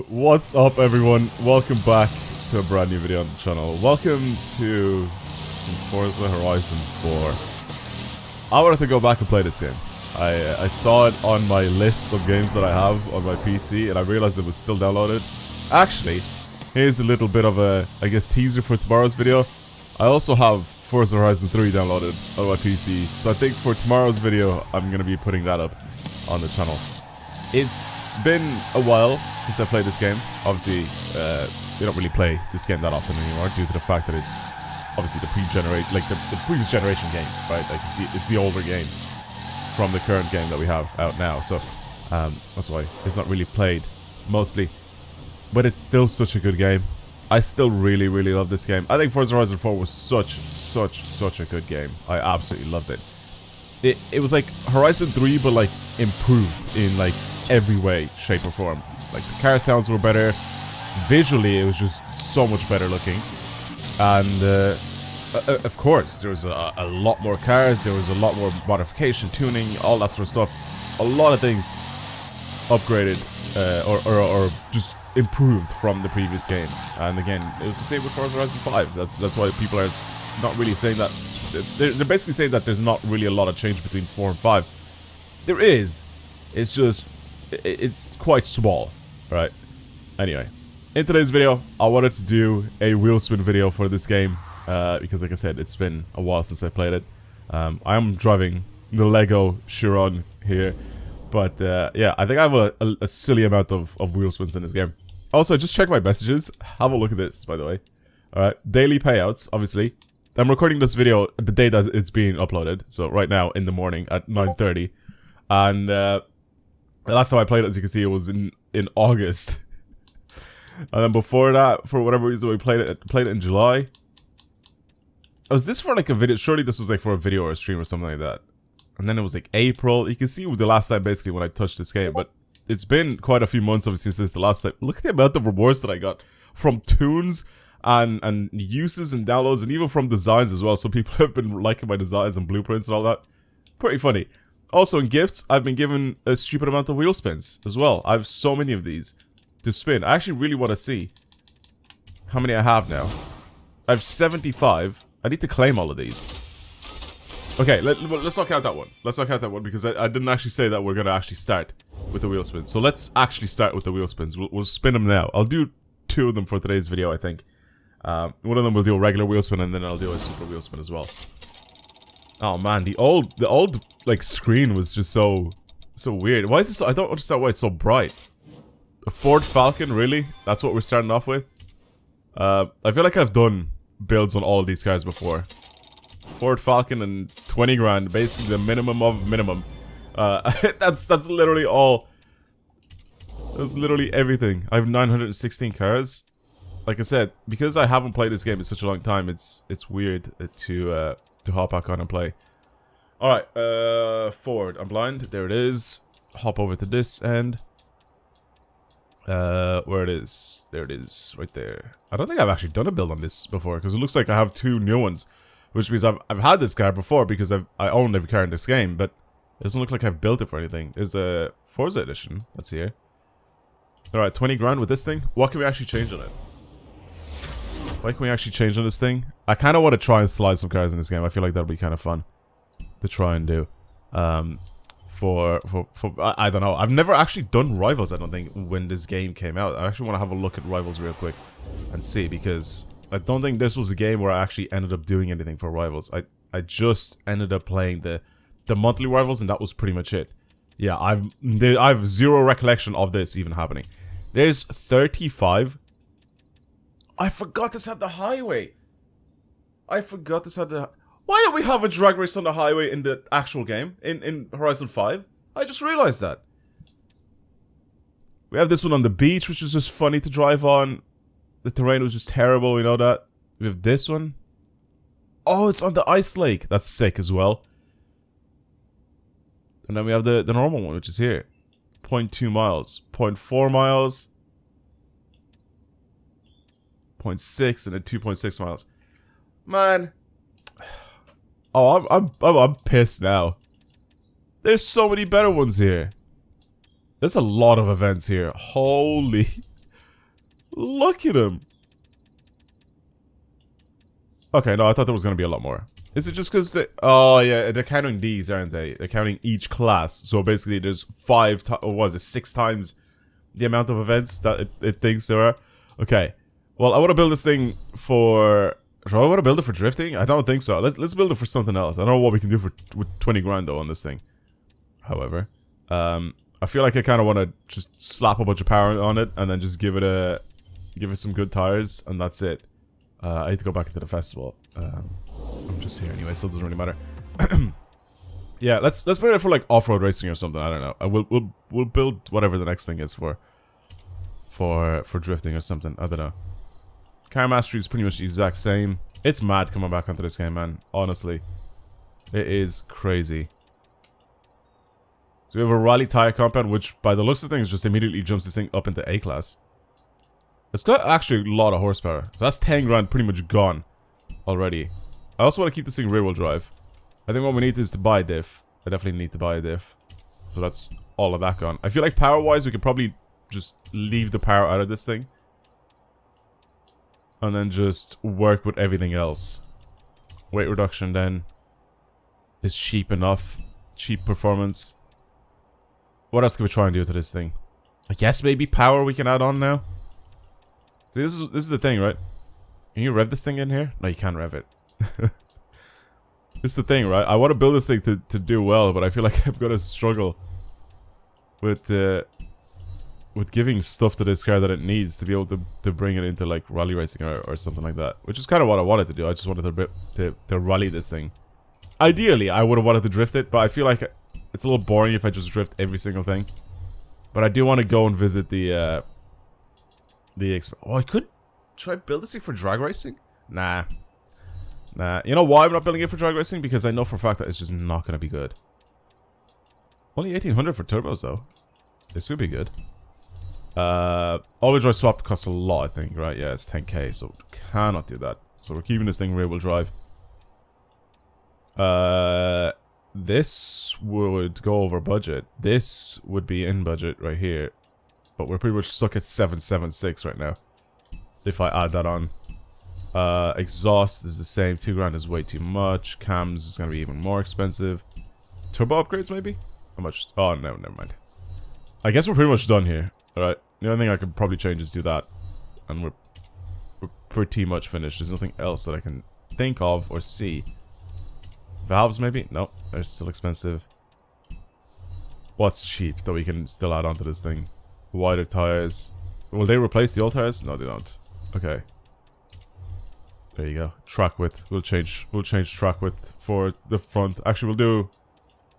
What's up, everyone? Welcome back to a brand new video on the channel. Welcome to some Forza Horizon 4. I wanted to go back and play this game. I saw it on my list of games that I have on my PC, and I realized it was still downloaded. Actually, here's a little bit of a, I guess, teaser for tomorrow's video. I also have Forza Horizon 3 downloaded on my PC, so I think for tomorrow's video, I'm going to be putting that up on the channel. It's been a while since I played this game. Obviously, we don't really play this game that often anymore due to the fact that it's obviously the previous generation game, right? Like it's the older game from the current game that we have out now. So that's why it's not really played mostly. But it's still such a good game. I still really love this game. I think Forza Horizon 4 was such a good game. I absolutely loved it. It was like Horizon 3, but like improved in like every way, shape or form. Like the car sounds were better. Visually, it was just so much better looking. And of course, there was a lot more cars. There was a lot more modification, tuning, all that sort of stuff. A lot of things upgraded or just improved from the previous game. And again, it was the same with Forza Horizon 5. That's why people are not really saying that. They're basically saying that there's not really a lot of change between 4 and 5. There is. It's just, it's quite small, right? Anyway, in today's video, I wanted to do a Wheelspin video for this game because, like I said, it's been a while since I played it. I am driving the Lego Chiron here, but yeah, I think I have a silly amount of Wheelspins in this game. Also, just check my messages. Have a look at this, by the way. Alright, daily payouts, obviously. I'm recording this video the day that it's being uploaded, so right now in the morning at 9:30. And the last time I played it, as you can see, it was in August. And then before that, for whatever reason, we played it in July. Was this for like a video? Surely this was like for a video or a stream or something like that. And then it was like April. You can see the last time basically when I touched this game, but it's been quite a few months obviously since the last time. Look at the amount of rewards that I got from tunes and uses and downloads, and even from designs as well. So people have been liking my designs and blueprints and all that. Pretty funny. Also in gifts, I've been given a stupid amount of wheel spins as well. I have so many of these to spin. I actually really want to see how many I have now. I have 75. I need to claim all of these. Okay, let's not count that one. Let's not count that one because I didn't actually say that we're going to actually start with the wheel spins. So let's actually start with the wheel spins. We'll spin them now. I'll do 2 of them for today's video, I think. One of them will do a regular wheel spin, and then I'll do a super wheel spin as well. Oh man, the old like screen was just so weird. Why is this? I don't understand why it's so bright. A Ford Falcon, really? That's what we're starting off with. I feel like I've done builds on all of these cars before. Ford Falcon and 20 grand, basically the minimum of minimum. That's literally all. That's literally everything. I have 916 cars. Like I said, because I haven't played this game in such a long time, it's weird to hop back on and play. Alright, Ford. I'm blind. There it is. Hop over to this end. Where it is. There it is. Right there. I don't think I've actually done a build on this before, because it looks like I have 2 new ones. Which means I've had this car before, because I owned every car in this game, but it doesn't look like I've built it for anything. There's a Forza edition. That's here. Alright, 20 grand with this thing. What can we actually change on it? What can we actually change on this thing? I kind of want to try and slide some cars in this game. I feel like that'll be kind of fun to try and do. I don't know. I've never actually done Rivals, I don't think, when this game came out. I actually want to have a look at Rivals real quick and see, because I don't think this was a game where I actually ended up doing anything for Rivals. I just ended up playing the monthly Rivals, and that was pretty much it. Yeah, I have zero recollection of this even happening. There's 35. I forgot this had the highway. I forgot this had the... Why don't we have a drag race on the highway in the actual game? In Horizon 5? I just realized that. We have this one on the beach, which is just funny to drive on. The terrain was just terrible, we know that. We have this one. Oh, it's on the ice lake. That's sick as well. And then we have the normal one, which is here. 0.2 miles. 0.4 miles. 0.6 and then 2.6 miles. Man. Oh, I'm pissed now. There's so many better ones here. There's a lot of events here. Holy. Look at him. Okay, no, I thought there was going to be a lot more. Is it just because they... Oh, yeah, they're counting these, aren't they? They're counting each class. So basically, there's 6 times the amount of events that it thinks there are. Okay. Well, I want to build this thing for... Do I want to build it for drifting? I don't think so. Let's build it for something else. I don't know what we can do with 20 grand, though, on this thing. However, I feel like I kind of want to just slap a bunch of power on it and then just give it some good tires, and that's it. I need to go back into the festival. I'm just here anyway, so it doesn't really matter. Yeah, let's build it for like off-road racing or something. I don't know. We'll build whatever the next thing is for drifting or something. I don't know. Car mastery is pretty much the exact same. It's mad coming back onto this game, man. Honestly, it is crazy. So we have a rally tire compound, which by the looks of things just immediately jumps this thing up into A class. It's got actually a lot of horsepower. So that's 10 grand pretty much gone already. I also want to keep this thing rear wheel drive. I think what we need is to buy a diff. I definitely need to buy a diff. So that's all of that gone. I feel like power wise we could probably just leave the power out of this thing. And then just work with everything else. Weight reduction then is cheap enough. Cheap performance. What else can we try and do to this thing? I guess maybe power we can add on now. See, this is the thing, right? Can you rev this thing in here? No, you can't rev it. This is the thing, right? I want to build this thing to do well, but I feel like I'm gonna struggle with giving stuff to this car that it needs to be able to bring it into like rally racing or something like that. Which is kind of what I wanted to do. I just wanted to rally this thing. Ideally, I would have wanted to drift it, but I feel like it's a little boring if I just drift every single thing. But I do want to go and visit the oh, I could... Should I build this thing for drag racing? Nah. Nah. You know why I'm not building it for drag racing? Because I know for a fact that it's just not going to be good. Only 1800 for turbos, though. This would be good. All-wheel drive swap costs a lot, I think, right? Yeah, it's 10k, so cannot do that. So we're keeping this thing rear-wheel drive. This would go over budget. This would be in budget right here. But we're pretty much stuck at 776 right now. If I add that on. Exhaust is the same. 2 grand is way too much. Cams is going to be even more expensive. Turbo upgrades maybe? How much? Oh, no, never mind. I guess we're pretty much done here. Alright. The only thing I could probably change is do that. And we're pretty much finished. There's nothing else that I can think of or see. Valves maybe? Nope. They're still expensive. What's cheap that we can still add onto this thing? Wider tires. Will they replace the old tires? No, they don't. Okay. There you go. Track width. We'll change track width for the front. Actually, we'll do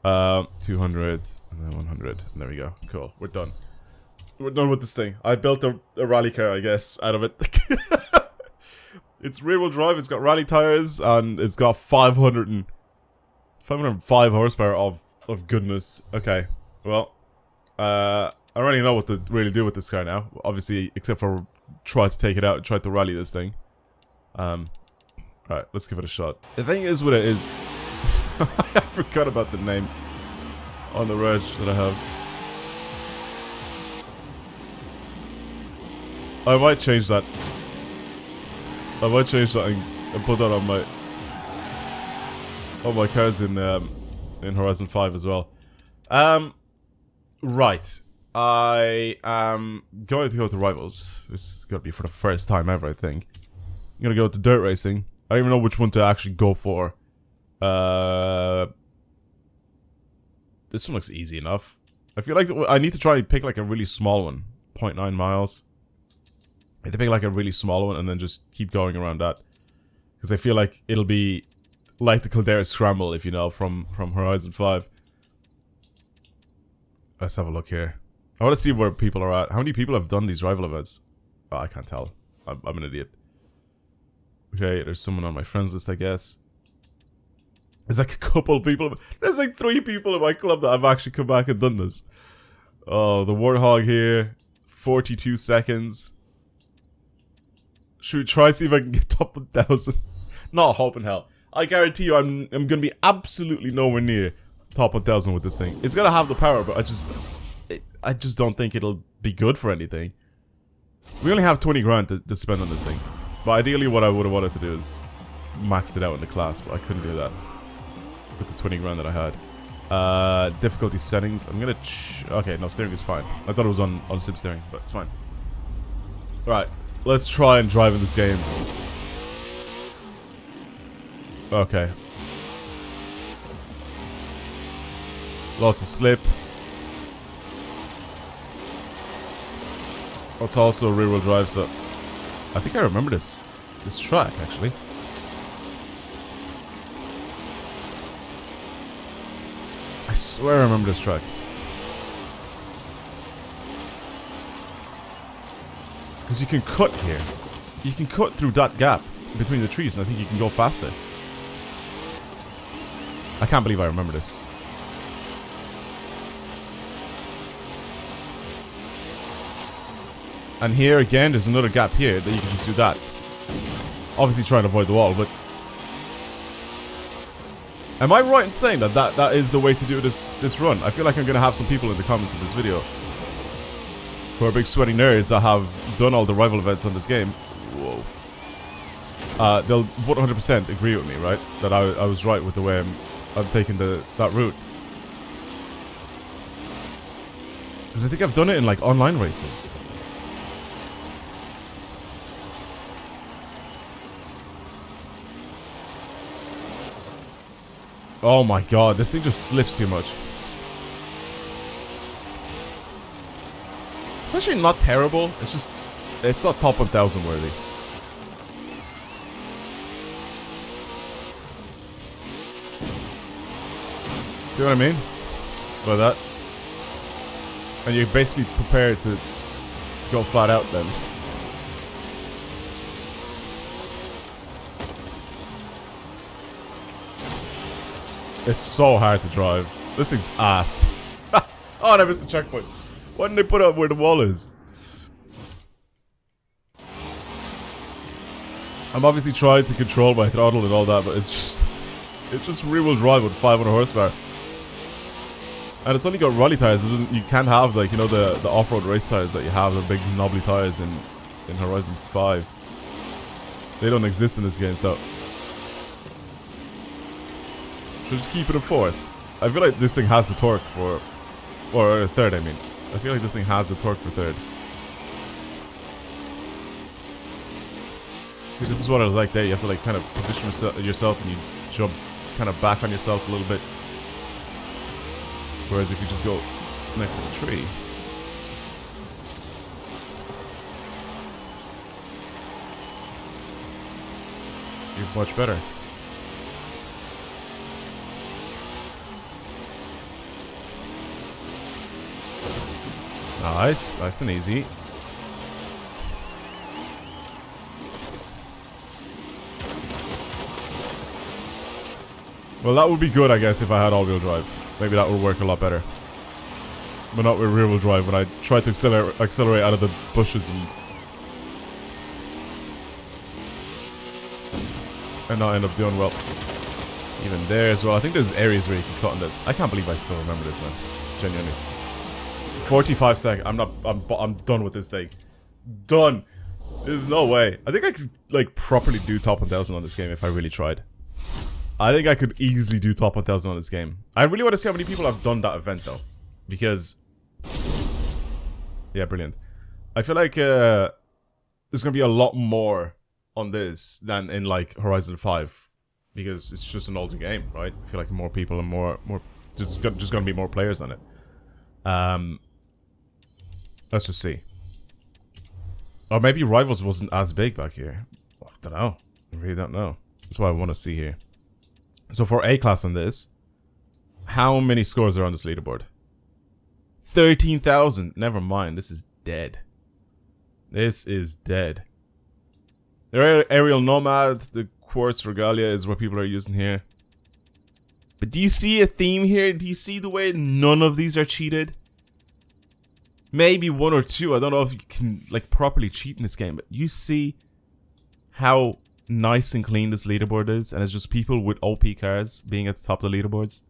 200 and then 100. And there we go. Cool. We're done. We're done with this thing. I built a rally car, I guess, out of it. It's rear-wheel drive. It's got rally tires and it's got 505 horsepower of goodness. Okay. Well, I already know what to really do with this car now. Obviously, except for try to take it out and try to rally this thing. Alright, let's give it a shot. The thing is with it is... I forgot about the name on the reg that I have. I might change that. I might change that and put that on my cars in Horizon 5 as well. Right. I am going to go to Rivals. This is going to be for the first time ever, I think. I'm going to go to Dirt Racing. I don't even know which one to actually go for. This one looks easy enough. I feel like I need to try and pick like a really small one. 0.9 miles. I need to pick like a really small one and then just keep going around that. Because I feel like it'll be like the Caldera Scramble, if you know, from Horizon 5. Let's have a look here. I want to see where people are at. How many people have done these rival events? Oh, I can't tell. I'm an idiot. Okay, there's someone on my friends list, I guess. There's like a couple of people. There's like 3 people in my club that have actually come back and done this. Oh, the Warthog here. 42 seconds. Should we try see if I can get top 1,000? Not a hope in hell. I guarantee you I'm going to be absolutely nowhere near top 1,000 with this thing. It's going to have the power, but I just don't think it'll be good for anything. We only have 20 grand to spend on this thing. But ideally what I would have wanted to do is maxed it out in the class, but I couldn't do that with the 20 grand that I had. Difficulty settings. I'm gonna okay, no, steering is fine. I thought it was on sim steering, but it's fine. Alright, let's try and drive in this game. Okay. Lots of slip. It's also rear wheel drive, so I think I remember this track actually. I swear I remember this track. Because you can cut here. You can cut through that gap between the trees, and I think you can go faster. I can't believe I remember this. And here again, there's another gap here that you can just do that. Obviously trying to avoid the wall, but... Am I right in saying that that is the way to do this run? I feel like I'm going to have some people in the comments of this video who are big sweaty nerds that have done all the rival events on this game. Whoa. They'll 100% agree with me, right? That I was right with the way I'm taking that route. Because I think I've done it in like online races. Oh my god, this thing just slips too much. It's actually not terrible, it's just... It's not top 1000 worthy. See what I mean? By that. And you're basically prepared to go flat out then. It's so hard to drive. This thing's ass. Oh, and I missed the checkpoint. Why didn't they put up where the wall is? I'm obviously trying to control my throttle and all that, but it's just rear-wheel drive with 500 horsepower. And it's only got rally tires. You can't have, like, you know, the off-road race tires that you have, the big knobbly tires in Horizon 5. They don't exist in this game, so... Just keep it in fourth. I feel like this thing has the torque for... Or third, I mean. I feel like this thing has the torque for third. See, this is what I was like there. You have to, like, kind of position yourself and you jump kind of back on yourself a little bit. Whereas if you just go next to the tree... You're much better. Nice, nice and easy. Well, that would be good, I guess, if I had all-wheel drive. Maybe that would work a lot better. But not with rear-wheel drive when I try to accelerate out of the bushes and not end up doing well. Even there as well. I think there's areas where you can cut on this. I can't believe I still remember this, man. Genuinely. 45 seconds. I'm done with this thing. Done. There's no way. I think I could, like, properly do top 1000 on this game if I really tried. I think I could easily do top 1000 on this game. I really want to see how many people have done that event, though. Because... Yeah, brilliant. I feel like, there's gonna be a lot more on this than in, like, Horizon 5. Because it's just an older game, right? I feel like more people and more... Just gonna be more players on it. Let's just see. Or maybe Rivals wasn't as big back here. I don't know. I really don't know. That's what I want to see here. So for A-class on this, how many scores are on this leaderboard? 13,000. Never mind. This is dead. This is dead. The Aerial Nomad, the Quartz Regalia is what people are using here. But do you see a theme here? Do you see the way none of these are cheated? Maybe one or two. I don't know if you can, like, properly cheat in this game, but you see how nice and clean this leaderboard is, and it's just people with OP cars being at the top of the leaderboards.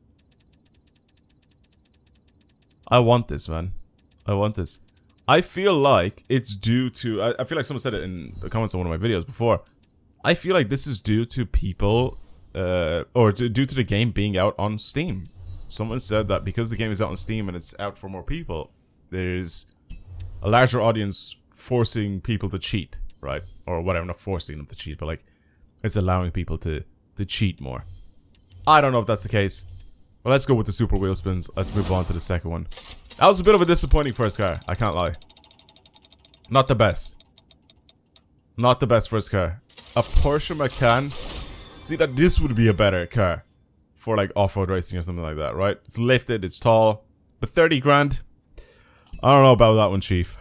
I want this, man. I want this. I feel like it's due to... I feel like someone said it in the comments on one of my videos before. I feel like this is due to people... or due to the game being out on Steam. Someone said that because the game is out on Steam and it's out for more people, there's a larger audience forcing people to cheat, right? Or whatever, not forcing them to cheat, but like, it's allowing people to cheat more. I don't know if that's the case. Well, let's go with the super wheel spins. Let's move on to the second one. That was a bit of a disappointing first car, I can't lie. Not the best. Not the best first car. A Porsche Macan. See, that this would be a better car for like off-road racing or something like that, right? It's lifted, it's tall, but 30 grand. I don't know about that one, Chief.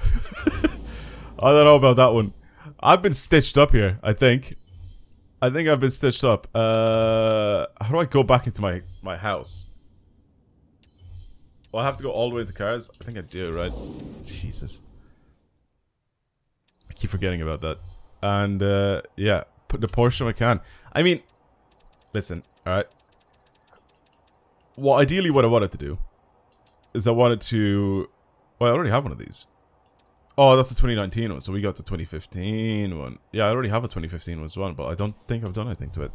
I don't know about that one. I've been stitched up here, I think. I think I've been stitched up. How do I go back into my house? Well, I have to go all the way into cars? I think I do, right? Jesus. I keep forgetting about that. And, yeah. Put the Porsche Macan. I mean, listen, alright. Well, ideally what I wanted to do is I wanted to... Well, I already have one of these. Oh, that's the 2019 one, so we got the 2015 one. Yeah, I already have a 2015 one, but I don't think I've done anything to it.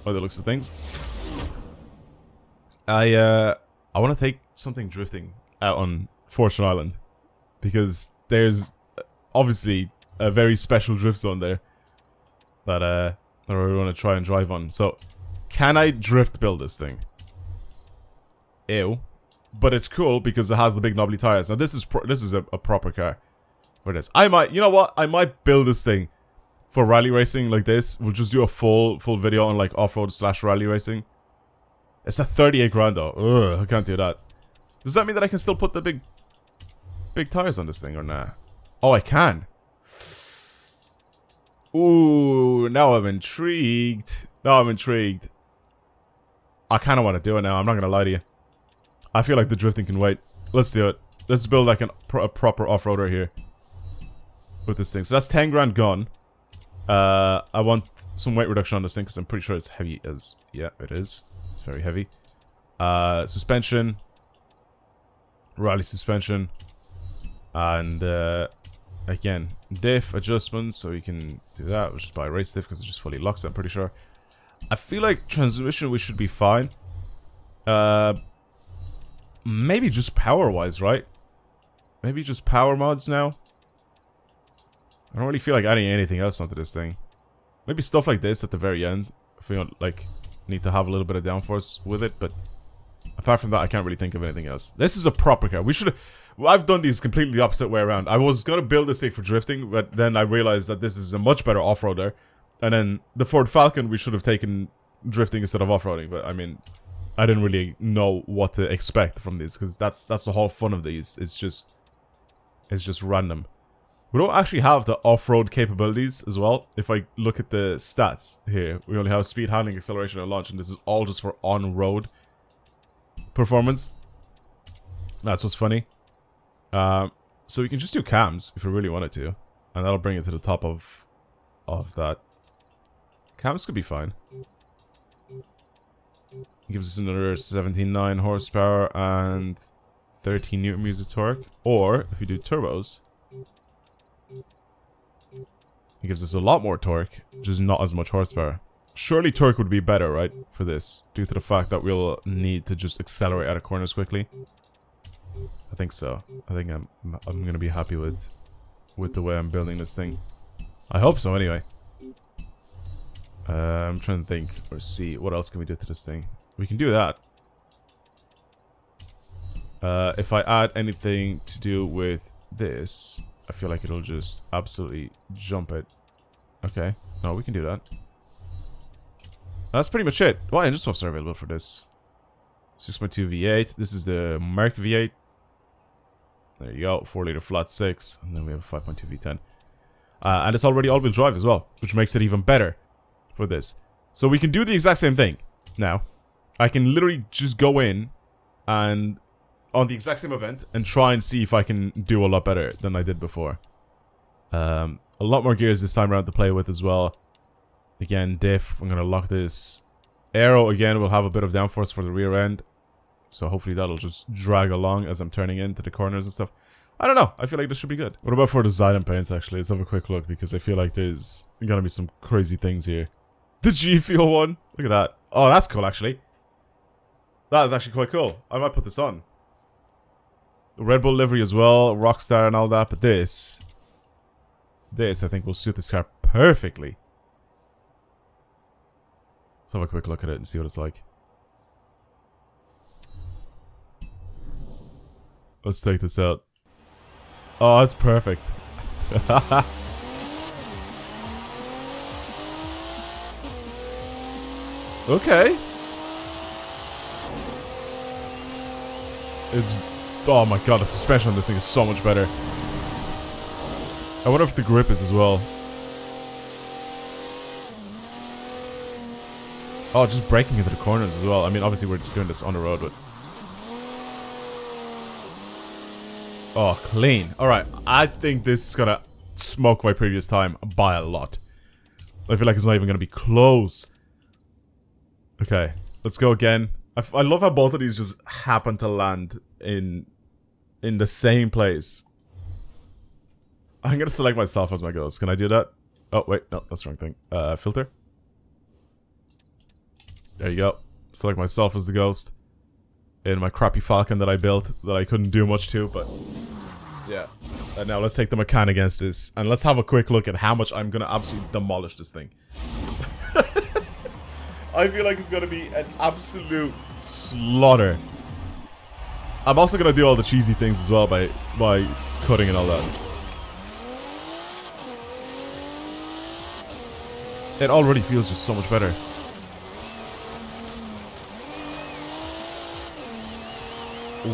By the looks of things. I want to take something drifting out on Fortune Island. Because there's obviously a very special drift zone there. That I really want to try and drive on. So, can I drift build this thing? Ew. But it's cool because it has the big knobbly tires. Now this is a proper car. Where it is. I might, you know what? I might build this thing for rally racing like this. We'll just do a full video on like off-road / rally racing. It's a 38 grand though. Ugh, I can't do that. Does that mean that I can still put the big tires on this thing or nah? Oh, I can. Ooh, now I'm intrigued. Now I'm intrigued. I kind of want to do it now. I'm not going to lie to you. I feel like the drifting can wait. Let's do it. Let's build like a proper off-roader here. With this thing. So that's 10 grand gone. I want some weight reduction on this thing because I'm pretty sure it's heavy as... Yeah, it is. It's very heavy. Suspension. Rally suspension. And... Again, diff adjustments, so you can do that. We'll just buy race diff because it just fully locks it, I'm pretty sure. I feel like transmission we should be fine. Maybe just power-wise, right? Maybe just power mods now. I don't really feel like adding anything else onto this thing. Maybe stuff like this at the very end. If we don't, like, need to have a little bit of downforce with it, but... Apart from that, I can't really think of anything else. This is a proper car. We should... I've done these completely the opposite way around. I was going to build this thing for drifting, but then I realized that this is a much better off-roader. And then the Ford Falcon, we should have taken drifting instead of off-roading. But, I mean, I didn't really know what to expect from this, because that's the whole fun of these. It's just random. We don't actually have the off-road capabilities as well. If I look at the stats here, we only have speed, handling, acceleration, and launch, and this is all just for on-road performance. That's what's funny. So we can just do cams if we really wanted to, and that'll bring it to the top of that. Cams could be fine. It gives us another 17.9 horsepower and 13 newton meters of torque. Or if we do turbos, it gives us a lot more torque, just not as much horsepower. Surely torque would be better, right, for this, due to the fact that we'll need to just accelerate out of corners quickly. I think so. I think I'm gonna be happy with the way I'm building this thing. I hope so, anyway. I'm trying to think or see what else can we do to this thing. We can do that. If I add anything to do with this, I feel like it'll just absolutely jump it. Okay, no, we can do that. That's pretty much it. What engine swaps are available for this? 6.2 V8. This is the Merc V8. There you go, 4 liter flat 6, and then we have a 5.2 V10. And it's already all-wheel drive as well, which makes it even better for this. So we can do the exact same thing now. I can literally just go in and on the exact same event and try and see if I can do a lot better than I did before. A lot more gears this time around to play with as well. Again, diff, I'm going to lock this. Aero, again, will have a bit of downforce for the rear end. So hopefully that'll just drag along as I'm turning into the corners and stuff. I don't know. I feel like this should be good. What about for design and paints, actually? Let's have a quick look, because I feel like there's gonna be some crazy things here. The G Fuel one. Look at that. Oh, that's cool, actually. That is actually quite cool. I might put this on. The Red Bull livery as well, Rockstar and all that, but this I think will suit this car perfectly. Let's have a quick look at it and see what it's like. Let's take this out. Oh, that's perfect. Okay. It's... Oh my god, the suspension on this thing is so much better. I wonder if the grip is as well. Oh, just braking into the corners as well. I mean, obviously we're doing this on the road, but... Oh, clean. Alright, I think this is gonna smoke my previous time by a lot. I feel like it's not even gonna be close. Okay, let's go again. I love how both of these just happen to land in the same place. I'm gonna select myself as my ghost. Can I do that? Oh, wait, no, that's the wrong thing. Filter. There you go. Select myself as the ghost. In my crappy Falcon that I built, that I couldn't do much to, but... Yeah. And now let's take the Macan against this, and let's have a quick look at how much I'm gonna absolutely demolish this thing. I feel like it's gonna be an absolute slaughter. I'm also gonna do all the cheesy things as well by cutting and all that. It already feels just so much better.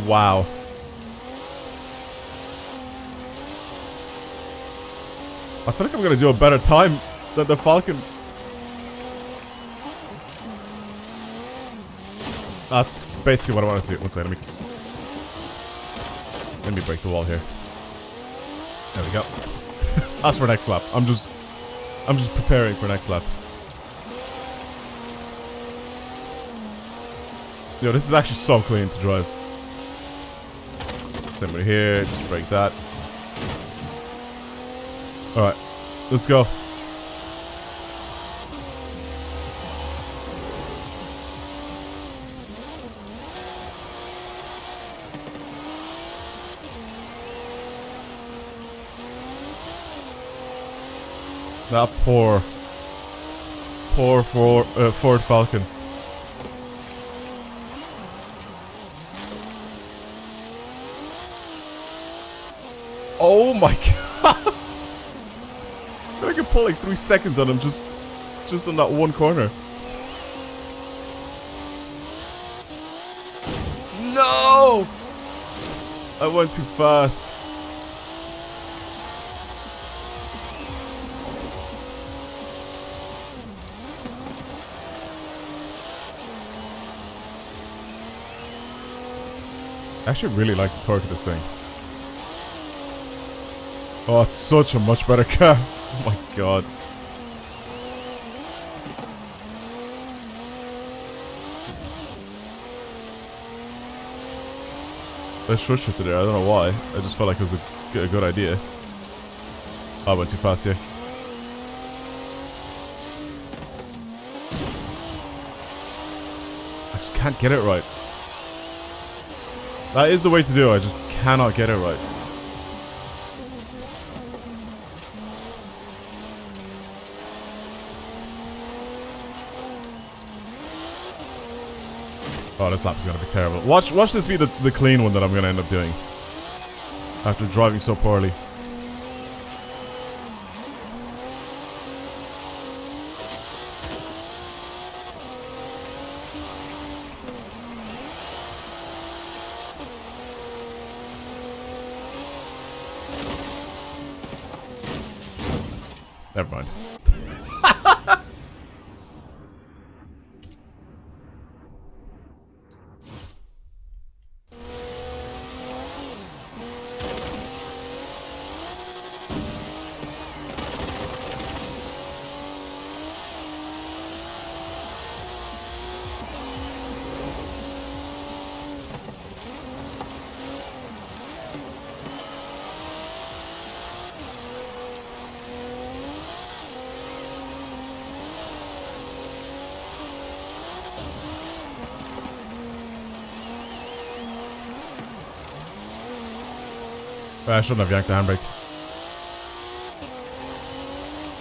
Wow. I feel like I'm gonna do a better time than the Falcon. That's basically what I wanted to do. One second, let me break the wall here. There we go. That's for next lap. I'm just preparing for next lap. Yo, this is actually so clean to drive. Same way here, just break that. Alright, let's go. That poor Ford Falcon. Oh my god! I can pull like 3 seconds on him just on that one corner. No! I went too fast. I actually really like the torque of this thing. Oh, it's such a much better car. Oh my god. I short shifted there, I don't know why. I just felt like it was a good idea. Oh, I went too fast here. I just can't get it right. That is the way to do it, I just cannot get it right. Oh, this lap is gonna be terrible. Watch this be the clean one that I'm gonna end up doing. After driving so poorly. Never mind. I shouldn't have yanked the handbrake.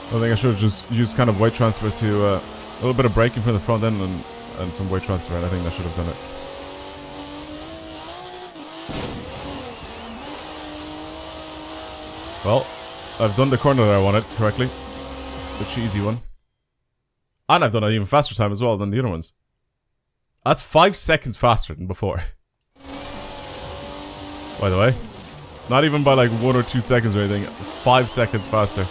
I think I should have just used kind of weight transfer to a little bit of braking from the front end and some weight transfer, and I think I should have done it. Well, I've done the corner that I wanted correctly. The cheesy one. And I've done an even faster time as well than the other ones. That's 5 seconds faster than before. By the way. Not even by like 1 or 2 seconds or anything. 5 seconds faster.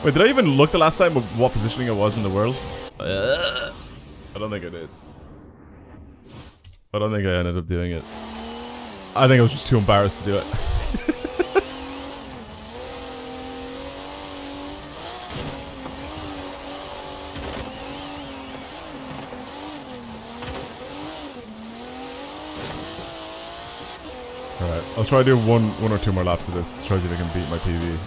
Wait, did I even look the last time of what positioning I was in the world? I don't think I did. I don't think I ended up doing it. I think I was just too embarrassed to do it. Alright, I'll try to do one or two more laps of this. Try to see if I can beat my PB.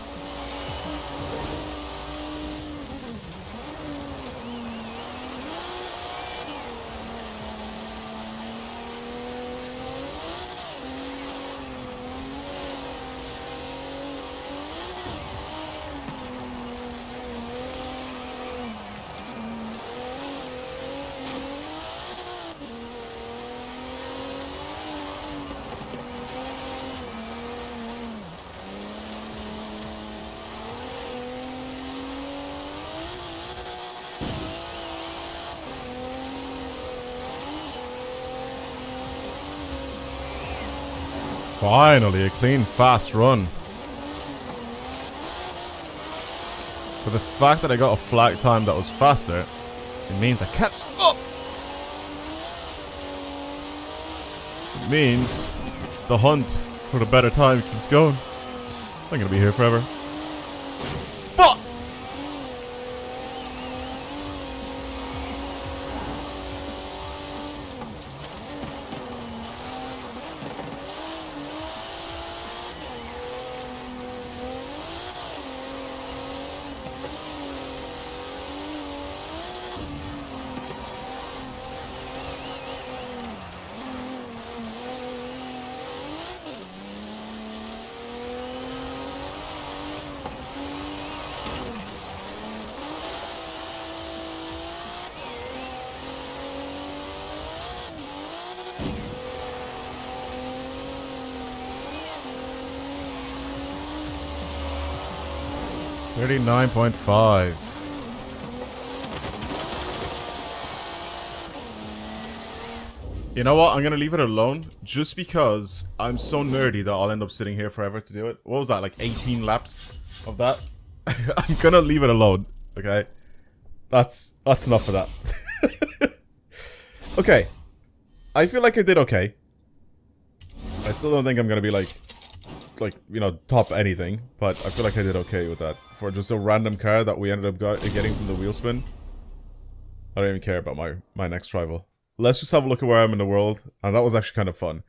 Finally, a clean, fast run. But the fact that I got a flag time that was faster, it means I can't stop. It means the hunt for the better time keeps going. I'm gonna be here forever. Fuck! $39.5. You know what? I'm gonna leave it alone just because I'm so nerdy that I'll end up sitting here forever to do it. What was that? Like 18 laps of that? I'm gonna leave it alone. Okay, that's enough of that. Okay, I feel like I did okay. I still don't think I'm gonna be like you know, top anything, but I feel like I did okay with that. For just a random car that we ended up getting from the Wheelspin. I don't even care about my next rival. Let's just have a look at where I'm in the world, and that was actually kind of fun.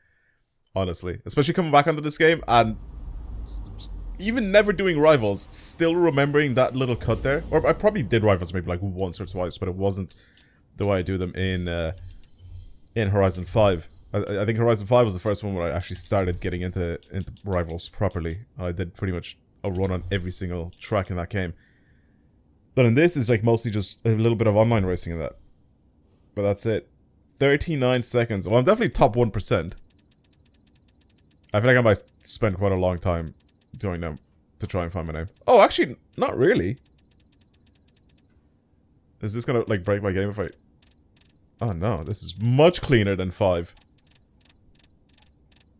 Honestly. Especially coming back onto this game, and even never doing rivals, still remembering that little cut there. Or I probably did rivals maybe like once or twice, but it wasn't the way I do them in Horizon 5. I think Horizon 5 was the first one where I actually started getting into rivals properly. I did pretty much a run on every single track in that game. But in this, it's like mostly just a little bit of online racing in that. But that's it. 39 seconds. Well, I'm definitely top 1%. I feel like I might spend quite a long time doing them to try and find my name. Oh, actually, not really. Is this gonna, like, break my game if I... Oh, no. This is much cleaner than 5.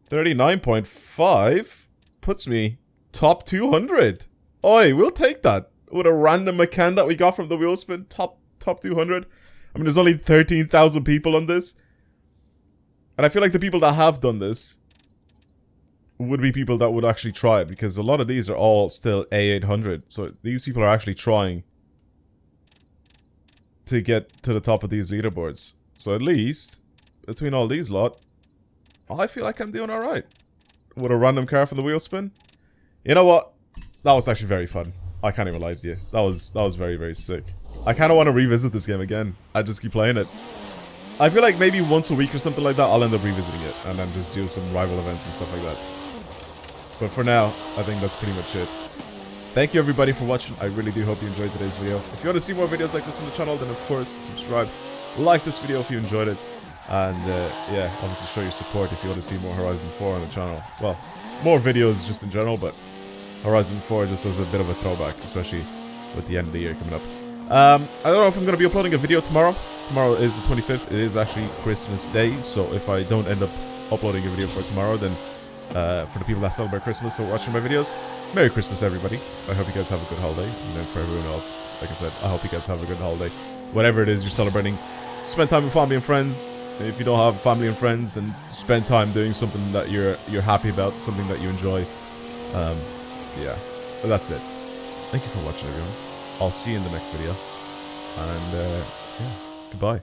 39.5 puts me top 200. Oi, we'll take that. With a random McCann that we got from the Wheelspin, top 200. I mean, there's only 13,000 people on this. And I feel like the people that have done this would be people that would actually try it, because a lot of these are all still A800. So these people are actually trying to get to the top of these leaderboards. So at least, between all these lot, I feel like I'm doing alright. With a random car from the Wheelspin. You know what? That was actually very fun. I can't even lie to you. That was very, very sick. I kind of want to revisit this game again. I just keep playing it. I feel like maybe once a week or something like that, I'll end up revisiting it. And then just do some rival events and stuff like that. But for now, I think that's pretty much it. Thank you everybody for watching. I really do hope you enjoyed today's video. If you want to see more videos like this on the channel, then of course subscribe. Like this video if you enjoyed it. And yeah, obviously show your support if you want to see more Horizon 4 on the channel. Well, more videos just in general, but Horizon 4 just as a bit of a throwback, especially with the end of the year coming up. I don't know if I'm going to be uploading a video tomorrow. Tomorrow is the 25th. It is actually Christmas Day, so if I don't end up uploading a video for tomorrow, then for the people that celebrate Christmas or watching my videos, Merry Christmas everybody. I hope you guys have a good holiday. And then for everyone else, like I said, I hope you guys have a good holiday. Whatever it is you're celebrating, spend time with family and friends. If you don't have family and friends, then spend time doing something that you're happy about, something that you enjoy. Yeah, but that's it. Thank you for watching everyone. I'll see you in the next video. And yeah, goodbye.